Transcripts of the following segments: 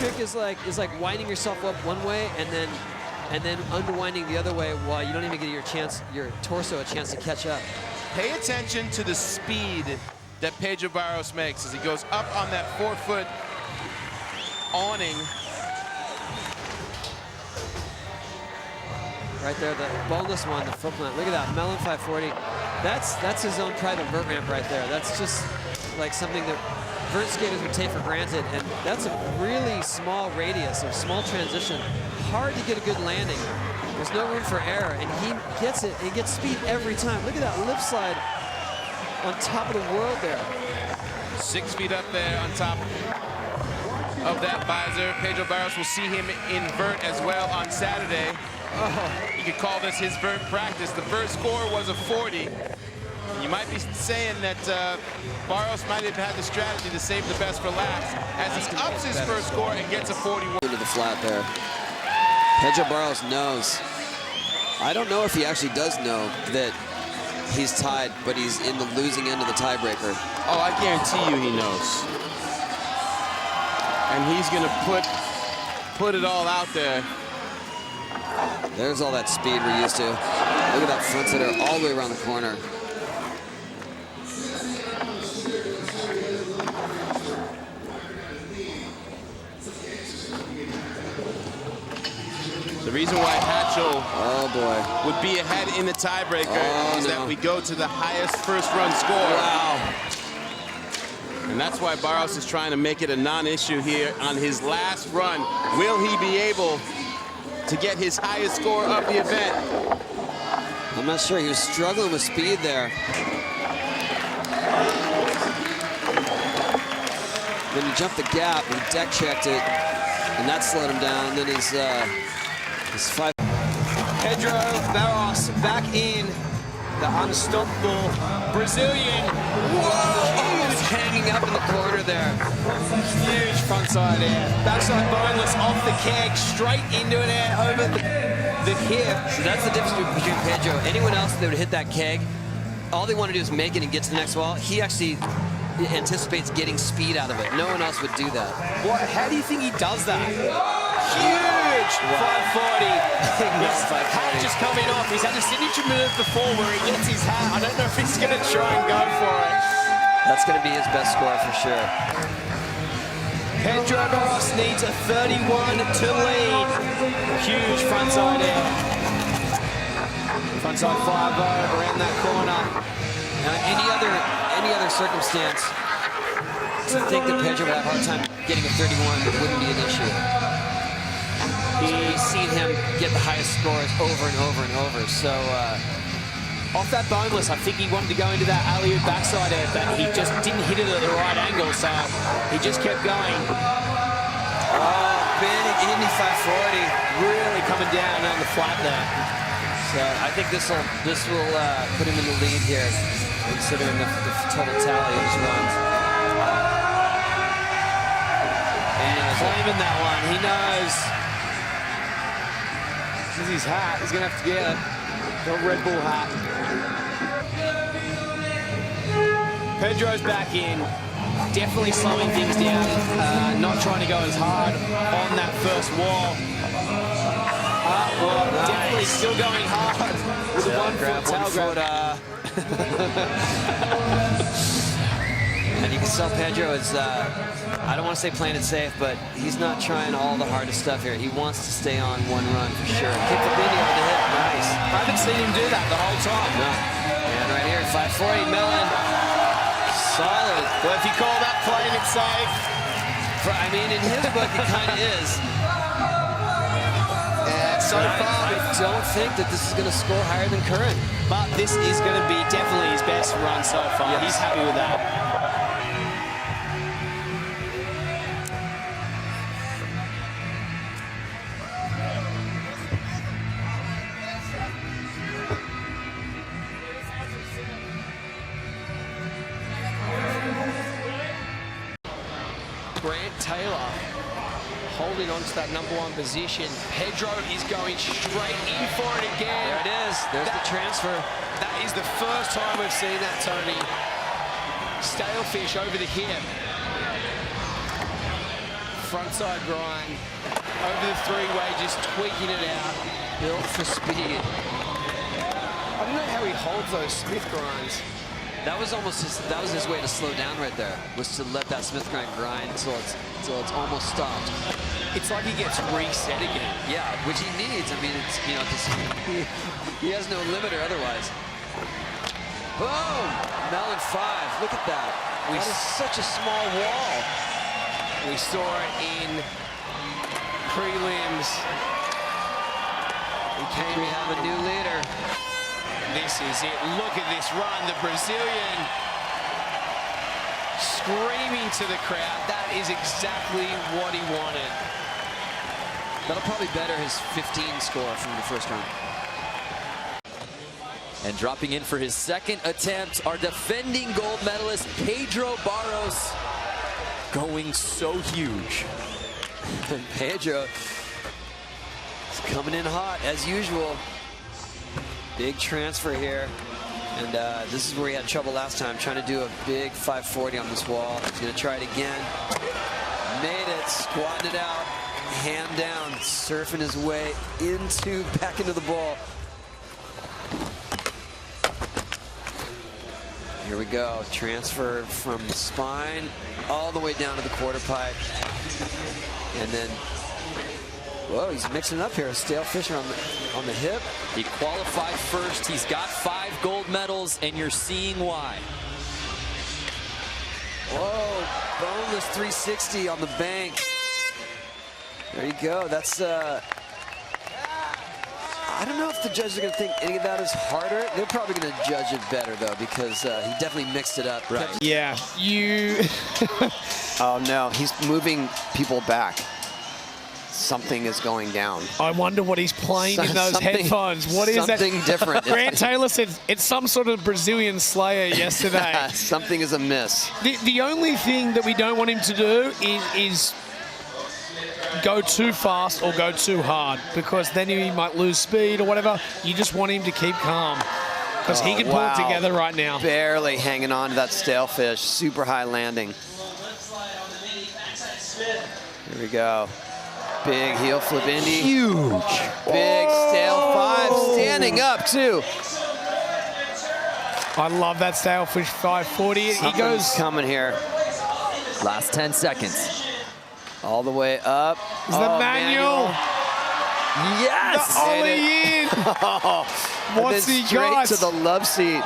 trick is like winding yourself up one way and then unwinding the other way while you don't even get your torso a chance to catch up. Pay attention to the speed that Pedro Barros makes as he goes up on that 4-foot awning. Right there, the boneless one, the foot plant. Look at that, Melon 540. That's his own private vert ramp right there. That's just like something that vert skaters would take for granted, and that's a really small radius, a small transition. Hard to get a good landing. There's no room for error, and he gets it. He gets speed every time. Look at that lip slide on top of the world there. 6 feet up there on top of that visor. Pedro Barros will see him invert as well on Saturday. Oh, you could call this his vert practice. The vert score was a 40. You might be saying that Barros might have had the strategy to save the best for last as he ups his first score and gets a 41. Into the flat there. Pedro Barros knows. I don't know if he actually does know that he's tied, but he's in the losing end of the tiebreaker. Oh, I guarantee you he knows. And he's gonna put it all out there. There's all that speed we're used to. Look at that front sitter all the way around the corner. The reason why Hatchell would be ahead in the tiebreaker is that we go to the highest first run score. Wow. And that's why Barros is trying to make it a non-issue here on his last run. Will he be able to get his highest score of the event? I'm not sure. He was struggling with speed there. Then he jumped the gap, he deck checked it, and that slowed him down. And then his 5. Pedro Barros back in, the unstoppable Brazilian. Whoa! He was hanging up in the corner there. Huge frontside air. Backside boneless off the keg, straight into an air over the hip. So that's the difference between Pedro. Anyone else that would hit that keg, all they want to do is make it and get to the next wall. He actually anticipates getting speed out of it. No one else would do that. How do you think he does that? Huge 540. His hat just coming off. He's had a signature move before where he gets his hat. I don't know if he's going to try and go for it. That's going to be his best score for sure. Pedro Barros needs a 31 to lead. Huge frontside air. Frontside 5-0 around that corner. Any other circumstance, to think that Pedro would have a hard time getting a 31 wouldn't be an issue. We've seen him get the highest scores over and over and over. So off that boneless, I think he wanted to go into that alley-oop backside air, but he just didn't hit it at the right angle, so he just kept going. Oh, big Indy 540, really coming down on the flat there. So I think this will put him in the lead here, considering the total tally of his runs. And claiming that one, he knows. This is his hat, he's gonna have to get it. The Red Bull hat. Pedro's back in, definitely slowing things down, not trying to go as hard on that first wall. Well, nice. Definitely still going hard with the 1-foot tail grab. And you can tell Pedro is, I don't want to say playing it safe, but he's not trying all the hardest stuff here. He wants to stay on one run for sure. Kick the bindi over the hip, nice. I haven't seen him do that the whole time. No. And right here, 540, Melon. Solid. Well, if you call that playing it safe. I mean, in his book, it kind of is. So far, I don't think that this is going to score higher than current. But this is going to be definitely his best run so far. Yes. He's happy with that. Grant Taylor holding on to that #1 position. Pedro is going straight in for it again. There it is. There's the transfer. That is the first time we've seen that, Tony. Stale fish over the hip. frontside grind over the three-way, just tweaking it out. Built for speed. I don't know how he holds those Smith grinds. That was almost his way to slow down right there, was to let that Smith grind until it's almost stopped. It's like he gets reset again. Yeah, which he needs. I mean, it's, you know, just, he has no limiter otherwise. Boom! Melon 5. Look at that. That is such a small wall. We saw it in prelims. We have a new leader. This is it. Look at this run. The Brazilian screaming to the crowd. That is exactly what he wanted. That'll probably better his 15 score from the first round. And dropping in for his second attempt, our defending gold medalist, Pedro Barros, going so huge. Pedro is coming in hot, as usual. Big transfer here. And this is where he had trouble last time, trying to do a big 540 on this wall. He's going to try it again. Made it, squatted it out, hand down, surfing his way back into the ball. Here we go, transfer from the spine all the way down to the quarter pipe. And then, whoa, he's mixing it up here. Stale Fisher on the hip. He qualified first. He's got 5 gold medals, and you're seeing why. Whoa, boneless 360 on the bank. There you go. That's, I don't know if the judges are going to think any of that is harder. They're probably going to judge it better, though, because he definitely mixed it up. Right. Yeah, Oh, no, he's moving people back. Something is going down. I wonder what he's playing in those headphones. What is that? Something different. Grant Taylor said it's some sort of Brazilian slayer yesterday. Something is amiss. The only thing that we don't want him to do is go too fast or go too hard, because then he might lose speed or whatever. You just want him to keep calm, because he can pull it together right now. Barely hanging on to that stale fish. Super high landing. Here we go. Big heel flip Indy. Huge. Big stale 5. Standing up, too. I love that Sailfish 540. Something's He goes coming here. Last 10 seconds. All the way up. the manual. Yes! The ollie in. What's and then he straight got? to the love seat.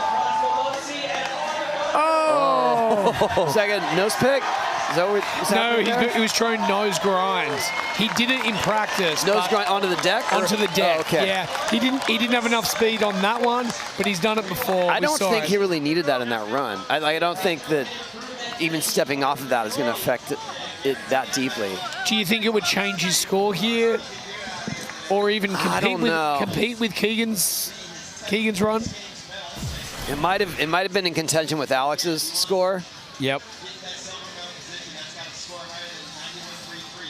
Oh! Second nose pick. Is that what No, he was throwing nose grinds. He did it in practice. Nose grind onto the deck? Onto the deck. Oh, okay. Yeah, he didn't have enough speed on that one, but he's done it before. I don't think he really needed that in that run. I don't think that even stepping off of that is going to affect it that deeply. Do you think it would change his score here, or even compete with Keegan's run? It might have been in contention with Alex's score. Yep.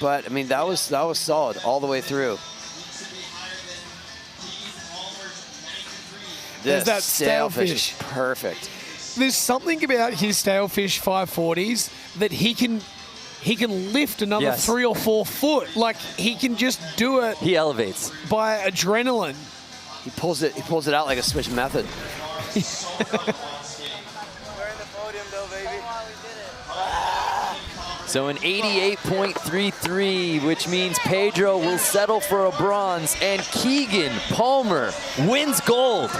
But I mean, that was solid all the way through. There's that stale fish Stalefish. is perfect. There's something about his Stalefish 540s that he can lift another 3 or 4 foot. Like, he can just do it He elevates. by adrenaline. He pulls it out like a switch method. So an 88.33, which means Pedro will settle for a bronze, and Keegan Palmer wins gold.